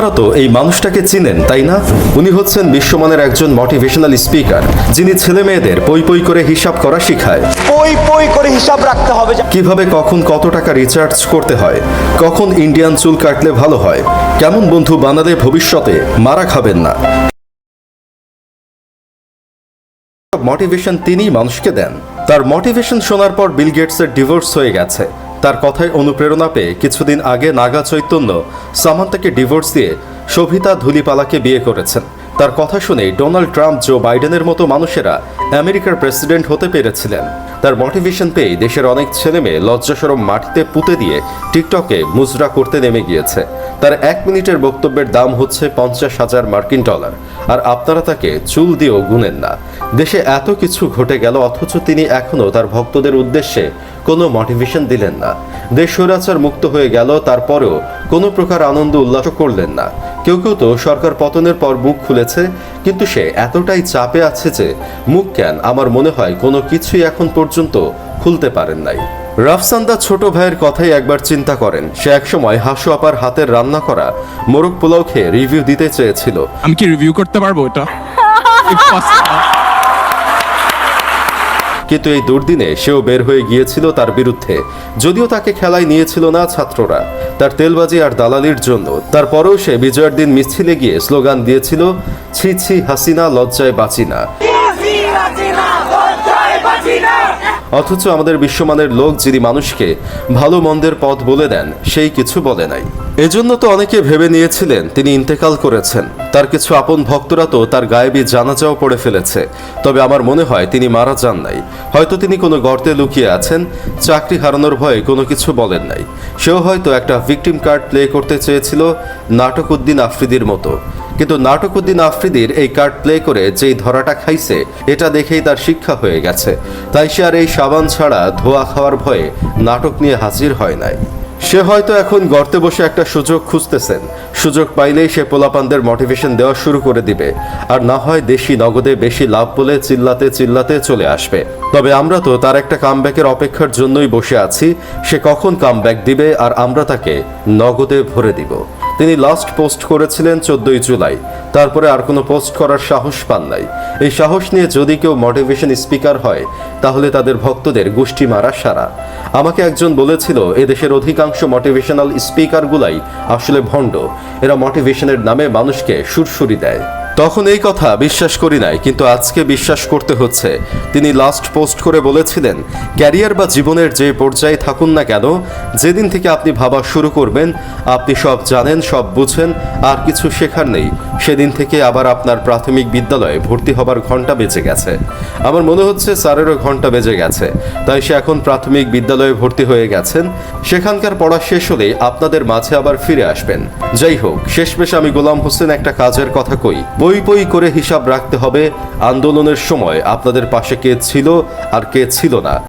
আপনারা তো এই মানুষটাকে চিনেন তাই না? উনি হচ্ছেন বিশ্বমানের একজন মোটিভেশনাল স্পিকার, যিনি ছেলে মেয়েদের পই পই করে হিসাব করা শিখায়। পই পই করে হিসাব রাখতে হবে, কিভাবে কখন কত টাকা রিচার্জ করতে হয়, কখন ইন্ডিয়ান চুল কাটলে ভালো হয়, কেমন বন্ধু বানালে ভবিষ্যতে মারা খাবেন না। মোটিভেশন তিনি মানুষকে দেন। তার মোটিভেশন শোনার পর বিল গেটসের ডিভোর্স হয়ে গেছে। তার কথায় অনুপ্রেরণা পেয়ে কিছুদিন আগে নাগা চৈতন্য সামান্তাকে ডিভোর্স দিয়ে শোভিতা ধুলিপালাকে বিয়ে করেছেন। তার কথা শুনেই ডোনাল্ড ট্রাম্প, জো বাইডেনের মতো মানুষেরা আমেরিকার প্রেসিডেন্ট হতে পেরেছিলেন। তার মোটিভেশন পেয়ে দেশের অনেক ছেলেমেয়ে লজ্জাসরম মাটিতে পুঁতে দিয়ে টিকটকে মুজরা করতে নেমে গিয়েছে। তার 1 মিনিটের বক্তব্যের দাম হচ্ছে $50,000 মার্কিন, আর আপনারা তাকে চুল দিয়েও গুনেন না। দেশে এত কিছু ঘটে গেল, অথচ তিনি এখনও তার ভক্তদের উদ্দেশ্যে কোনো মোটিভেশন দিলেন না। দেশ স্বৈরাচার মুক্ত হয়ে গেল, তারপরেও কোনো প্রকার আনন্দ উল্লাস করলেন না। কেউ কেউ তো সরকার পতনের পর মুখ খুলেছে, কিন্তু সে এতটাই চাপে আছে যে মুখ কেন আমার মনে হয় কোনো কিছুই এখন পর্যন্ত খুলতে পারেন নাই। রাফসান্দা ছোট ভাইয়ের কথাই একবার চিন্তা করেন। সে একসময় হাসু আপার হাতের রান্না করা মোরগ পোলাও খেয়ে রিভিউ দিতে চেয়েছিল। আমি কি রিভিউ করতে পারবো এটা? কিন্তু এই দুর্দিনে সেও বের হয়ে গিয়েছিল তার বিরুদ্ধে। যদিও তাকে খেলায় নিয়েছিল না ছাত্ররা, তার তেলবাজি আর দালালির জন্য। তারপরেও সে বিজয়ের দিন মিছিলে গিয়ে স্লোগান দিয়েছিল, ছি ছি হাসিনা, লজ্জায় বাঁচি না। অথচ আমাদের বিশ্বমানের লোক, যিনি মানুষকে ভালো মন্দের পথ বলে দেন, সেই কিছু বলে নাই। এজন্য তো অনেকে ভেবে নিয়েছিলেন তিনি ইন্তেকাল করেছেন। তার কিছু আপন ভক্তরা তো তার গায়েবী জানাজাও পড়ে ফেলেছে। তবে আমার মনে হয় তিনি মারা যান নাই। হয়তো তিনি কোনো গর্তে লুকিয়ে আছেন, চাকরি হারানোর ভয়ে কোনো কিছু বলেন নাই। সেও হয়তো একটা ভিকটিম কার্ড প্লে করতে চেয়েছিল, নাটকুদ্দিন আফ্রিদির মতো। কিন্তু নাটকুদ্দিন আফ্রিদির এই কার্ড প্লে করে যেই ধরাটা খাইছে, এটা দেখেই তার শিক্ষা হয়ে গেছে। তাই সে আর এই সাবান ছাড়া ধোয়া খাওয়ার ভয়ে নাটক নিয়ে হাজির হয় নাই। সে হয়তো এখন গর্তে বসে একটা সুযোগ খুঁজতেছেন। সুযোগ পাইলেই সে পোলাপানদের মোটিভেশন দেওয়া শুরু করে দিবে, আর না হয় দেশি নগদে বেশি লাভ বলে চিল্লাতে চিল্লাতে চলে আসবে। তবে আমরা তো তার একটা কামব্যাকের অপেক্ষার জন্যই বসে আছি। সে কখন কামব্যাক দিবে আর আমরা তাকে নগদে ভরে দিব। তিনি লাস্ট পোস্ট করেছিলেন 14ই জুলাই, তারপরে আর কোনো পোস্ট করার সাহস পান নাই। এই সাহস নিয়ে যদি কেউ মোটিভেশন স্পিকার হয়, তাহলে তাদের ভক্তদের গোষ্ঠী মারা সারা। আমাকে একজন বলেছিল, এদেশের অধিকাংশ মোটিভেশনাল স্পিকারগুলাই আসলে ভণ্ড। এরা মোটিভেশনের নামে মানুষকে সুরসুরি দেয়। তখন এই কথা বিশ্বাস করি নাই, কিন্তু আজকে বিশ্বাস করতে হচ্ছে। তিনি লাস্ট পোস্ট করে বলেছিলেন, ক্যারিয়ার বা জীবনের যে পর্যায়ে থাকুন না কেন, যেদিন থেকে আপনি ভাবা শুরু করবেন আপনি সব জানেন, সব বুঝেন, আর কিছু শেখার নেই, সেদিন থেকে আবার আপনার প্রাথমিক বিদ্যালয়ে ভর্তি হবার ঘন্টা বেজে গেছে। আমার মনে হচ্ছে স্যারেরও ঘন্টা বেজে গেছে, তাই সে এখন প্রাথমিক বিদ্যালয়ে ভর্তি হয়ে গেছেন। সেখানকার পড়া শেষ হলেই আপনাদের মাঝে আবার ফিরে আসবেন। যাই হোক, শেষমেশ আমি গোলাম হোসেন একটা কাজের কথা কই, পই পই করে হিসাব রাখতে হবে আন্দোলনের সময় আপনাদের পাশে কে ছিল আর কে ছিল না।